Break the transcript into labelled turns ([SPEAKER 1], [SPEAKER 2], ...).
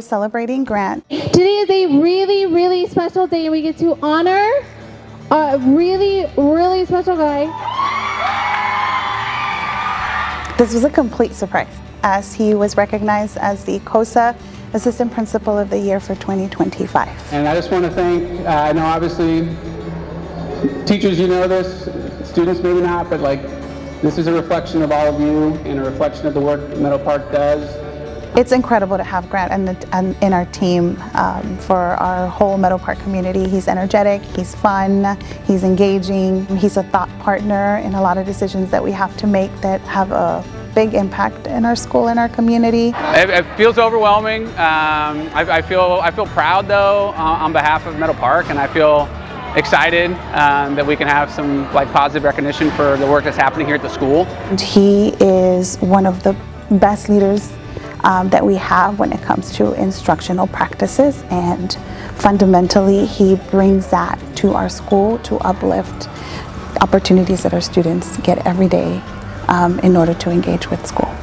[SPEAKER 1] celebrating Grant.
[SPEAKER 2] Today is a really, really special day, and we get to honor a really, really special guy.
[SPEAKER 1] This was a complete surprise, as he was recognized as the COSA Assistant Principal of the Year for 2025.
[SPEAKER 3] And I just want to thank, I know obviously teachers, you know this, students maybe not, but like this is a reflection of all of you and a reflection of the work Meadow Park does.
[SPEAKER 1] It's incredible to have Grant in our team for our whole Meadow Park community. He's energetic, he's fun, he's engaging, he's a thought partner in a lot of decisions that we have to make that have a big impact in our school and our community.
[SPEAKER 4] It feels overwhelming. I feel proud though on behalf of Meadow Park, and I feel excited that we can have some positive recognition for the work that's happening here at the school.
[SPEAKER 1] And he is one of the best leaders that we have when it comes to instructional practices, and fundamentally he brings that to our school to uplift opportunities that our students get every day in order to engage with school.